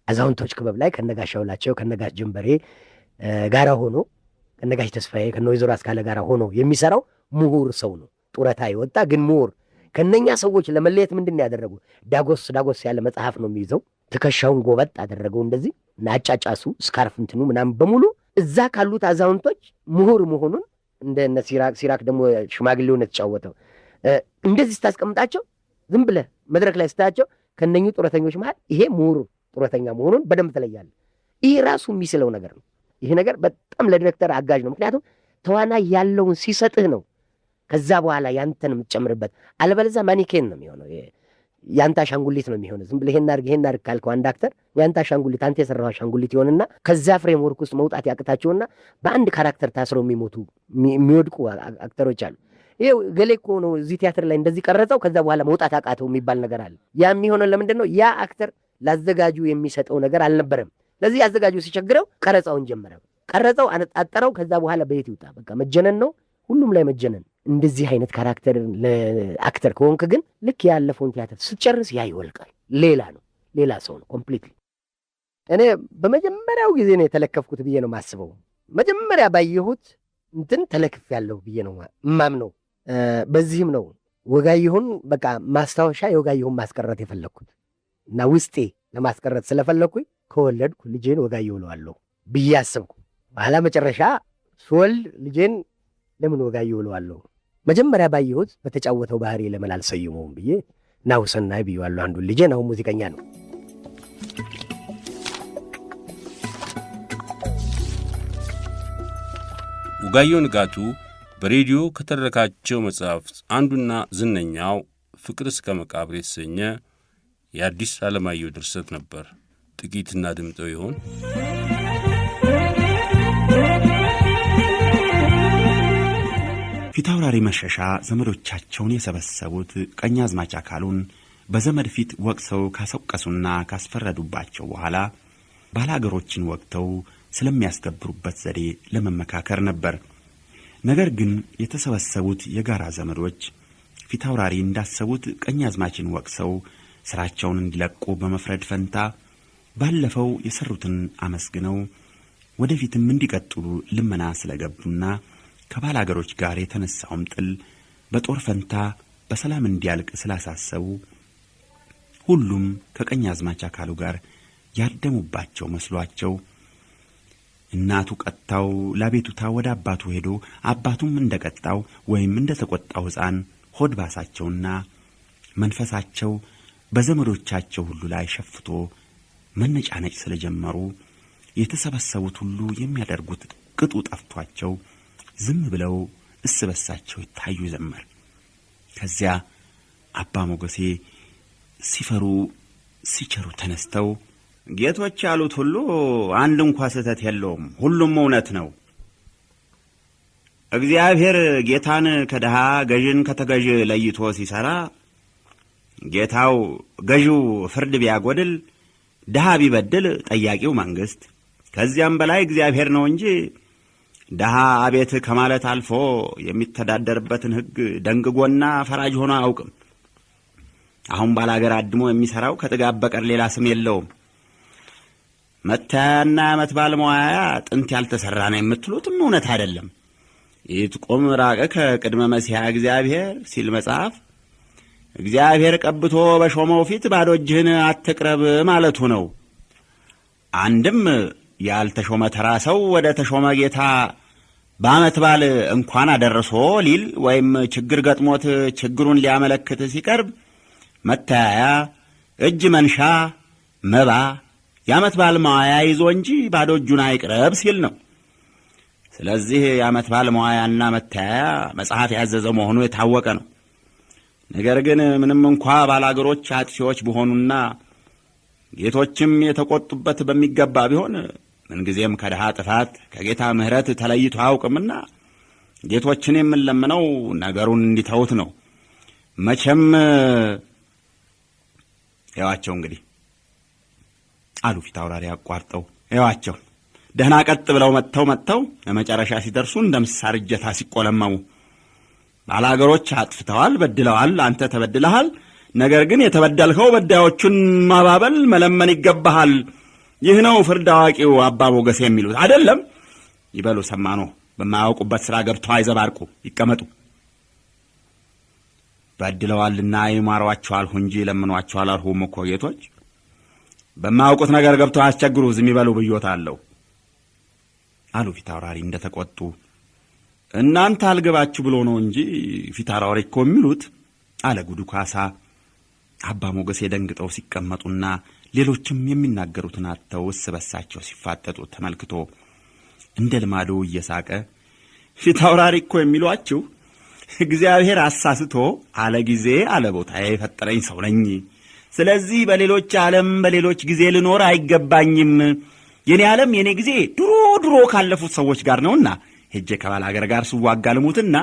አዛውንቶች ክበብ ላይ ከነጋሽ አውላቸው ከነጋሽ ጀንበሬ ጋራ ሆኖ ከነጋሽ ተስፋዬ ከነወይዘሮ አስካለ ጋራ ሆኖ የሚሰራው ምሁር ሰው ነው። ጡረታ ይወጣ ግን ምሁር ከነኛ ሰዎች ለመለየት ምንድን ያደረጉ ዳጎስ ያለ መጽሐፍ ነው የሚይዘው። ትከሻውን ጎበጥ አደረገው እንደዚህ እና አጫጫሱ ስካርፍ እንትኑ ምናምን በሙሉ እዛ ካሉት አዛውንቶች ምሁር መሆኑን እንደነ ሲራክ ደግሞ ሽማግሌውን የተጫወተው እንደዚህ ስታስቀምጣቸው ዝም ብለህ መድረክ ላይ ስታያቸው ከነኙ ጡረተኞች መሃል ይሄ ምሁር ጡረተኛ መሆኑን በደንብ ተለያለ። ይሄ ራሱ የሚስለው ነገር ነው። ይሄ ነገር በጣም ለዲሬክተር አጋዥ ነው። ምክንያቱም ተዋናይ ያለውን ሲሰጥህ ነው ከዛ በኋላ ያንተን የምትጨምርበት። አለበለዚያ ማኒኬን ነው የሚሆነው፣ ያንተ አሻንጉሊት ነው የሚሆነው። ዝም ብለህ ይሄን አድርግ ካልከው አንድ አክተር ያንተ አሻንጉሊት፣ አንተ የሰራው አሻንጉሊት ይሆንና ከዛ ፍሬምወርክ ውስጥ መውጣት ያቅታቸውና በአንድ ካራክተር ታስረው የሚወድቁ አክተሮች አሉ። ይሄው ገሌ እኮ ነው እዚህ ቲያትር ላይ እንደዚህ ቀረጸው ከዛ በኋላ መውጣት አቃተው የሚባል ነገር አለ። ያ የሚሆነው ለምንድን ነው? ያ አክተር ላዘጋጁ የሚሰጠው ነገር አልነበረም። ስለዚህ አዘጋጁ ሲቸግረው ቀረጻውን ጀመረ፣ ቀረጸው አነጣጠረው። ከዛ በኋላ በየት ይውጣ? በቃ መጀነን ነው፣ ሁሉም ላይ መጀነን። እንደዚህ አይነት ካራክተር ለአክተር ከሆንክ ግን ልክ ያለፈውን ቲያትር ስትጨርስ ያ ይወልቃል። ሌላ ነው፣ ሌላ ሰው ነው ኮምፕሊትሊ። እኔ በመጀመሪያው ጊዜ ነው የተለከፍኩት ብዬ ነው የማስበው። መጀመሪያ ባየሁት እንትን ተለክፍ ያለው ብዬ ነው እማምነው። በዚህም ነው ወጋየሁን በቃ ማስታወሻ የወጋየሁን ማስቀረት የፈለግኩት እና ውስጤ ለማስቀረት ስለፈለግኩኝ ከወለድኩ ልጄን ወጋየሁ እለዋለሁ ብዬ አስብኩ። በኋላ መጨረሻ ስወልድ ልጄን ለምን ወጋየሁ እለዋለሁ? መጀመሪያ ባየሁት በተጫወተው ባህሪ ለምን አልሰይመውም ብዬ ናሁሰናይ ብዬዋለሁ። አንዱን ልጄን አሁን ሙዚቀኛ ነው። ወጋየሁ ንጋቱ በሬዲዮ ከተረካቸው መጽሐፍት አንዱና ዝነኛው ፍቅር እስከ መቃብር የተሰኘ የአዲስ ዓለማየሁ ድርሰት ነበር። ጥቂት እናድምጠው ይሆን? ፊታውራሪ መሸሻ ዘመዶቻቸውን የሰበሰቡት ቀኛዝማች አካሉን በዘመድ ፊት ወቅሰው ካሰቀሱና ካስፈረዱባቸው በኋላ ባላገሮችን ወቅተው ስለሚያስገብሩበት ዘዴ ለመመካከር ነበር። ነገር ግን የተሰበሰቡት የጋራ ዘመዶች ፊታውራሪ እንዳሰቡት ቀኛዝማችን ወቅሰው ስራቸውን እንዲለቁ በመፍረድ ፈንታ ባለፈው የሰሩትን አመስግነው ወደፊትም እንዲቀጥሉ ልመና ስለገቡና ከባላገሮች ጋር የተነሳውም ጥል በጦር ፈንታ በሰላም እንዲያልቅ ስላሳሰቡ ሁሉም ከቀኛዝማች አካሉ ጋር ያደሙባቸው መስሏቸው እናቱ ቀጣው ለቤቱታ ወደ አባቱ ሄዶ አባቱም እንደቀጣው ወይም እንደተቆጣው ሕፃን ሆድ ባሳቸውና መንፈሳቸው በዘመዶቻቸው ሁሉ ላይ ሸፍቶ መነጫነጭ ስለጀመሩ የተሰበሰቡት ሁሉ የሚያደርጉት ቅጡ ጠፍቷቸው ዝም ብለው እስበሳቸው ይታዩ ዘመር። ከዚያ አባ ሞገሴ ሲፈሩ ሲቸሩ ተነስተው ጌቶች ያሉት ሁሉ አንድ እንኳን ስህተት የለውም፣ ሁሉም እውነት ነው። እግዚአብሔር ጌታን ከደሃ ገዥን ከተገዥ ለይቶ ሲሰራ ጌታው ገዢው ፍርድ ቢያጎድል ደሃ ቢበድል ጠያቂው መንግስት ከዚያም በላይ እግዚአብሔር ነው እንጂ ደሃ አቤት ከማለት አልፎ የሚተዳደርበትን ሕግ ደንግጎና ፈራጅ ሆኖ አያውቅም። አሁን ባላገር አድሞ የሚሰራው ከጥጋብ በቀር ሌላ ስም የለውም። መታያና ዓመት በዓል መዋያ ጥንት ያልተሰራ ነው የምትሉትም እውነት አይደለም። ይትቆም ራቀከ ቅድመ መሲሐ እግዚአብሔር ሲል መጽሐፍ እግዚአብሔር ቀብቶ በሾመው ፊት ባዶ እጅህን አትቅረብ ማለቱ ነው። አንድም ያልተሾመ ተራ ሰው ወደ ተሾመ ጌታ በዓመት በዓል እንኳን አደረሶ ሊል ወይም ችግር ገጥሞት ችግሩን ሊያመለክት ሲቀርብ መታያ፣ እጅ መንሻ፣ መባ፣ የዓመት በዓል መዋያ ይዞ እንጂ ባዶ እጁን አይቅረብ ሲል ነው። ስለዚህ የዓመት በዓል መዋያና መታያ መጽሐፍ ያዘዘ መሆኑ የታወቀ ነው። ነገር ግን ምንም እንኳ ባላገሮች አጥፊዎች ቢሆኑና ጌቶችም የተቆጡበት በሚገባ ቢሆን ምንጊዜም ከደሃ ጥፋት ከጌታ ምሕረት ተለይቶ አያውቅምና ጌቶችን የምንለምነው ነገሩን እንዲተውት ነው። መቼም ያዋቸው እንግዲህ አሉ ፊት አውራሪ አቋርጠው። ያዋቸው ደህና ቀጥ ብለው መጥተው ለመጨረሻ ሲደርሱ እንደ ምሳር እጀታ ሲቆለመሙ ባላገሮች አጥፍተዋል፣ በድለዋል፣ አንተ ተበድለሃል። ነገር ግን የተበደልከው በዳዮቹን ማባበል መለመን ይገባሃል። ይህ ነው ፍርድ አዋቂው አባ ሞገስ የሚሉት አይደለም? ይበሉ ሰማኖ። በማያውቁበት ሥራ ገብተው አይዘባርቁ፣ ይቀመጡ። በድለዋልና ይማሯቸው አልሁ እንጂ ለምኗቸው አላልሁም እኮ ጌቶች። በማያውቁት ነገር ገብተው አያስቸግሩ፣ ዝም ይበሉ ብዮታለሁ አሉ ፊት አውራሪ እንደተቆጡ። እናንተ አልገባችሁ ብሎ ነው እንጂ ፊት አውራሪ እኮ የሚሉት አለ ጉዱ ካሳ። አባ ሞገስ ደንግጠው ሲቀመጡና ሌሎችም የሚናገሩትን አጥተው እርስ በርሳቸው ሲፋጠጡ ተመልክቶ እንደ ልማዱ እየሳቀ ፊት አውራሪ እኮ የሚሏችሁ እግዚአብሔር አሳስቶ አለ ጊዜ አለ ቦታ የፈጠረኝ ሰው ነኝ። ስለዚህ በሌሎች ዓለም በሌሎች ጊዜ ልኖር አይገባኝም። የኔ ዓለም የኔ ጊዜ ድሮ ካለፉት ሰዎች ጋር ነውና ሄጄ ከባላገር ጋር ስዋጋ ልሙትና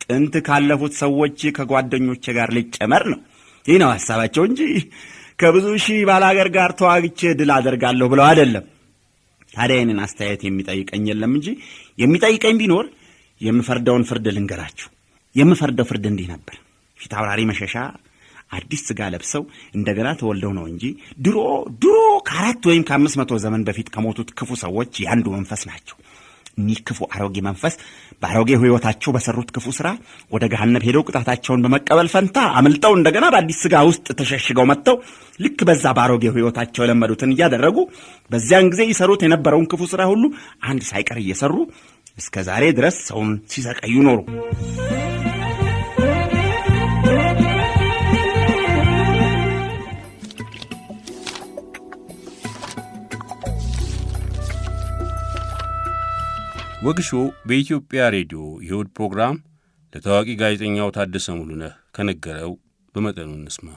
ጥንት ካለፉት ሰዎች ከጓደኞቼ ጋር ልጨመር ነው። ይህ ነው ሐሳባቸው እንጂ ከብዙ ሺህ ባላገር ጋር ተዋግቼ ድል አደርጋለሁ ብለው አይደለም። ታዲያ ይህንን አስተያየት የሚጠይቀኝ የለም እንጂ የሚጠይቀኝ ቢኖር የምፈርደውን ፍርድ ልንገራችሁ። የምፈርደው ፍርድ እንዲህ ነበር። ፊት አውራሪ መሸሻ አዲስ ሥጋ ለብሰው እንደገና ተወልደው ነው እንጂ ድሮ ከ400 ወይም ከ500 ዘመን በፊት ከሞቱት ክፉ ሰዎች ያንዱ መንፈስ ናቸው። እኒህ ክፉ አሮጌ መንፈስ በአሮጌ ሕይወታቸው በሰሩት ክፉ ሥራ ወደ ገሃነም ሄደው ቅጣታቸውን በመቀበል ፈንታ አምልጠው እንደገና በአዲስ ሥጋ ውስጥ ተሸሽገው መጥተው ልክ በዛ በአሮጌ ሕይወታቸው የለመዱትን እያደረጉ በዚያን ጊዜ ይሰሩት የነበረውን ክፉ ሥራ ሁሉ አንድ ሳይቀር እየሰሩ እስከ ዛሬ ድረስ ሰውን ሲሰቀዩ ኖሩ። ወግሾ በኢትዮጵያ ሬዲዮ የእሁድ ፕሮግራም ለታዋቂ ጋዜጠኛው ታደሰ ሙሉነህ ከነገረው በመጠኑ እንስማ።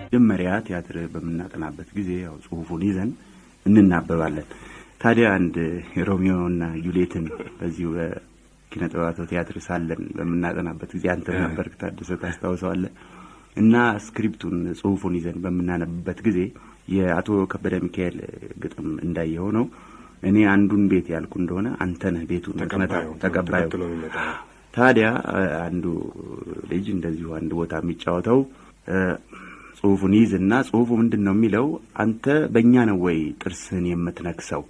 መጀመሪያ ቲያትር በምናጠናበት ጊዜ ያው ጽሑፉን ይዘን እንናበባለን። ታዲያ አንድ ሮሚዮና ጁሊየትን በዚሁ በኪነ ጥበባት ቲያትር ሳለን በምናጠናበት ጊዜ አንተ ነበርክ ታደሰ፣ ታስታውሰዋለህ? እና ስክሪፕቱን ጽሑፉን ይዘን በምናነብበት ጊዜ የአቶ ከበደ ሚካኤል ግጥም እንዳየው ነው። እኔ አንዱን ቤት ያልኩ እንደሆነ አንተ ነህ ቤቱን ተቀባዩ። ታዲያ አንዱ ልጅ እንደዚሁ አንድ ቦታ የሚጫወተው ጽሑፉን ይዝና ጽሑፉ ምንድነው የሚለው? አንተ በእኛ ነው ወይ ጥርስህን የምትነክሰው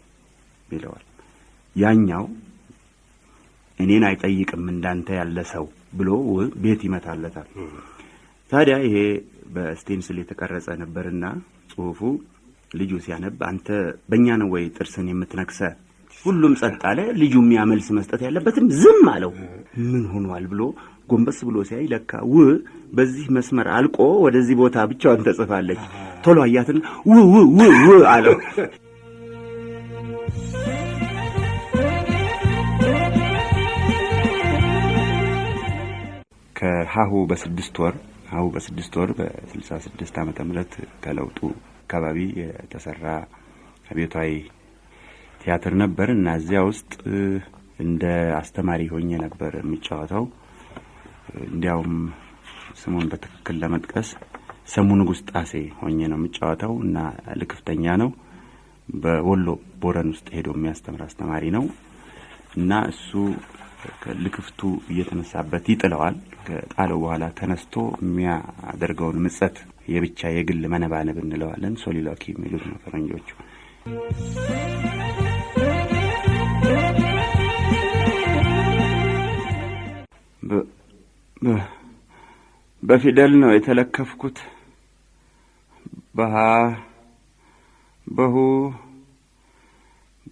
ይለዋል። ያኛው እኔን አይጠይቅም እንዳንተ ያለ ሰው ብሎ ቤት ይመታለታል። ታዲያ ይሄ በስቴንስል የተቀረጸ ነበርና ጽሑፉ ልጁ ሲያነብ አንተ በእኛ ነው ወይ ጥርስን የምትነክሰ? ሁሉም ጸጥ አለ። ልጁ የሚያመልስ መስጠት ያለበትም ዝም አለው። ምን ሆኗል ብሎ ጎንበስ ብሎ ሲያይ ለካ በዚህ መስመር አልቆ ወደዚህ ቦታ ብቻዋን ተጽፋለች። ቶሎ አያትን አለው። ከሀሁ በስድስት ወር በ66 ዓመተ ምህረት ከለውጡ አካባቢ የተሰራ አብዮታዊ ቲያትር ነበር እና እዚያ ውስጥ እንደ አስተማሪ ሆኜ ነበር የሚጫወተው። እንዲያውም ስሙን በትክክል ለመጥቀስ ሰሙ ንጉሥ ጣሴ ሆኜ ነው የሚጫወተው እና ልክፍተኛ ነው። በወሎ ቦረን ውስጥ ሄዶ የሚያስተምር አስተማሪ ነው እና እሱ ልክፍቱ እየተነሳበት ይጥለዋል። ከጣለው በኋላ ተነስቶ የሚያደርገውን ምጸት የብቻ የግል መነባነብ እንለዋለን። ሶሊሎኪ የሚሉት ነው ፈረንጆቹ። በፊደል ነው የተለከፍኩት፣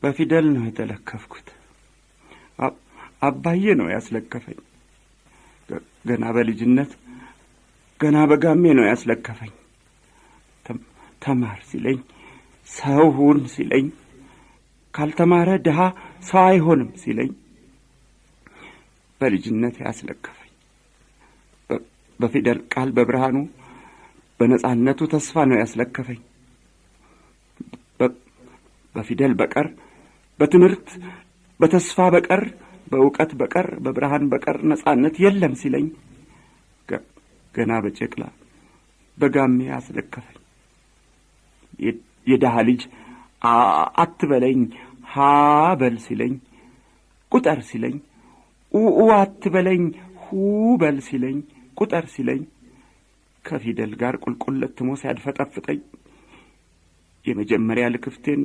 በፊደል ነው የተለከፍኩት። አባዬ ነው ያስለከፈኝ። ገና በልጅነት ገና በጋሜ ነው ያስለከፈኝ። ተማር ሲለኝ፣ ሰው ሁን ሲለኝ፣ ካልተማረ ድሃ ሰው አይሆንም ሲለኝ በልጅነት ያስለከፈኝ። በፊደል ቃል በብርሃኑ በነጻነቱ ተስፋ ነው ያስለከፈኝ። በፊደል በቀር በትምህርት በተስፋ በቀር በእውቀት በቀር በብርሃን በቀር ነጻነት የለም ሲለኝ ገና በጨቅላ በጋሜ አስለከፈኝ። የደሃ ልጅ አትበለኝ ሀ በል ሲለኝ፣ ቁጠር ሲለኝ፣ አትበለኝ ሁ በል ሲለኝ፣ ቁጠር ሲለኝ፣ ከፊደል ጋር ቁልቁል ለትሞ ሲያድፈጠፍጠኝ የመጀመሪያ ልክፍቴን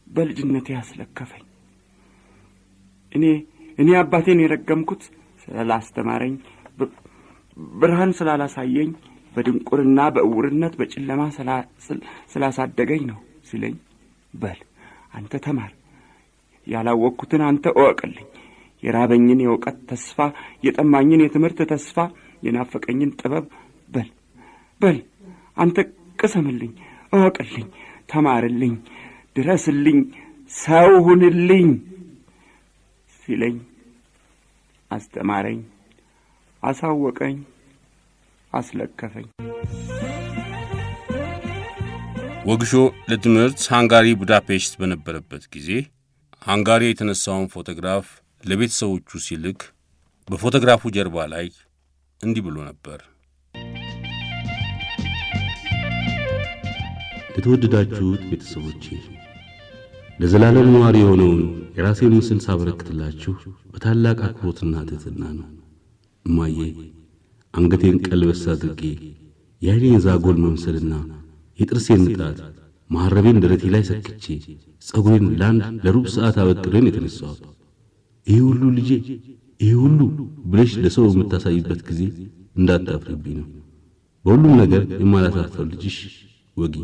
በልጅነቴ አስለከፈኝ። እኔ አባቴን የረገምኩት ስላላስተማረኝ፣ ብርሃን ስላላሳየኝ፣ በድንቁርና በእውርነት በጨለማ ስላሳደገኝ ነው ሲለኝ፣ በል አንተ ተማር፣ ያላወቅኩትን አንተ እወቅልኝ፣ የራበኝን የእውቀት ተስፋ፣ የጠማኝን የትምህርት ተስፋ፣ የናፈቀኝን ጥበብ በል አንተ ቅሰምልኝ፣ እወቅልኝ፣ ተማርልኝ፣ ድረስልኝ፣ ሰው ሁንልኝ ሲለኝ አስተማረኝ፣ አሳወቀኝ፣ አስለከፈኝ። ወግሾ ለትምህርት ሃንጋሪ ቡዳፔስት በነበረበት ጊዜ ሃንጋሪ የተነሳውን ፎቶግራፍ ለቤተሰቦቹ ሲልክ በፎቶግራፉ ጀርባ ላይ እንዲህ ብሎ ነበር። የተወደዳችሁት ቤተሰቦቼ፣ ለዘላለም ነዋሪ የሆነውን የራሴን ምስል ሳበረክትላችሁ በታላቅ አክብሮትና ትሕትና ነው። እማዬ አንገቴን ቀልበስ አድርጌ የዓይኔን ዛጎል መምሰልና የጥርሴን ንጣት መሐረቤን ደረቴ ላይ ሰክቼ ጸጉሬን ለሩብ ሰዓት አበጥሬን የተነሳሁት ይህ ሁሉ ልጄ ይህ ሁሉ ብለሽ ለሰው የምታሳይበት ጊዜ እንዳታፍርብኝ ነው። በሁሉም ነገር የማላሳፍር ልጅሽ ወጊ።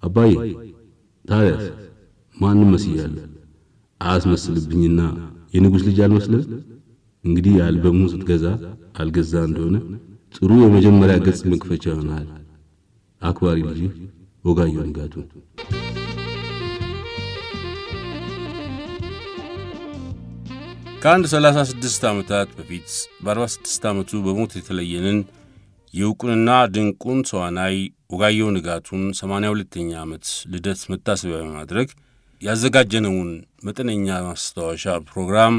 አባዬ ታዲያስ ማንም መስያለሁ? አያስመስልብኝና የንጉሥ ልጅ አልመስልም? እንግዲህ አልበሙን ስትገዛ አልገዛ እንደሆነ ጥሩ የመጀመሪያ ገጽ መክፈቻ ይሆናል። አክባሪ ልጅ ወጋየሁ ንጋቱ። ከአንድ 36 ዓመታት በፊት በ46 ዓመቱ በሞት የተለየንን የዕውቁንና ድንቁን ተዋናይ ወጋየሁ ንጋቱን 82ኛ ዓመት ልደት መታሰቢያ በማድረግ ያዘጋጀነውን መጠነኛ ማስታወሻ ፕሮግራም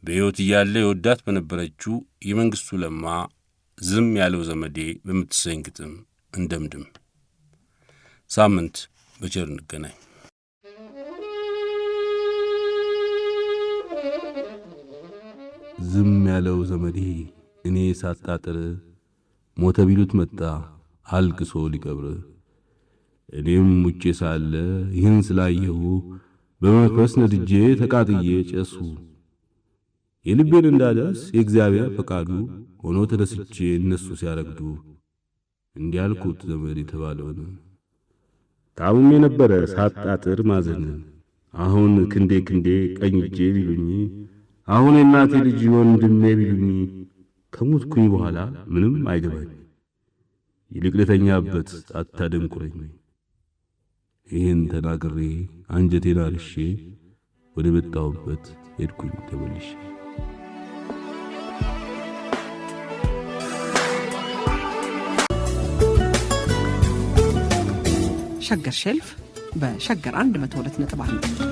በሕይወት እያለ የወዳት በነበረችው የመንግሥቱ ለማ ዝም ያለው ዘመዴ በምትሰኝ ግጥም እንደምድም። ሳምንት በቸር እንገናኝ። ዝም ያለው ዘመዴ እኔ ሳጣጥር ሞተ ቢሉት መጣ አልቅሶ ሊቀብር። እኔም ውጪ ሳለ ይህን ስላየሁ በመንፈስ ነድጄ ተቃጥዬ ጨሱ። የልቤን እንዳደርስ የእግዚአብሔር ፈቃዱ ሆኖ ተደስቼ እነሱ ሲያረግዱ እንዲያልኩት ዘመድ የተባለውን ታምሜ ነበረ ሳጣጥር ማዘን። አሁን ክንዴ ቀኝ እጄ ቢሉኝ፣ አሁን የእናቴ ልጅ ወንድሜ ቢሉኝ፣ ከሞትኩኝ በኋላ ምንም አይገባኝ። ይልቅ ለተኛበት አታደንቁረኝ። ይህን ተናግሬ አንጀቴን አርሼ ወደ መጣሁበት ሄድኩኝ ተመልሼ። ሸገር ሼልፍ በሸገር 102.1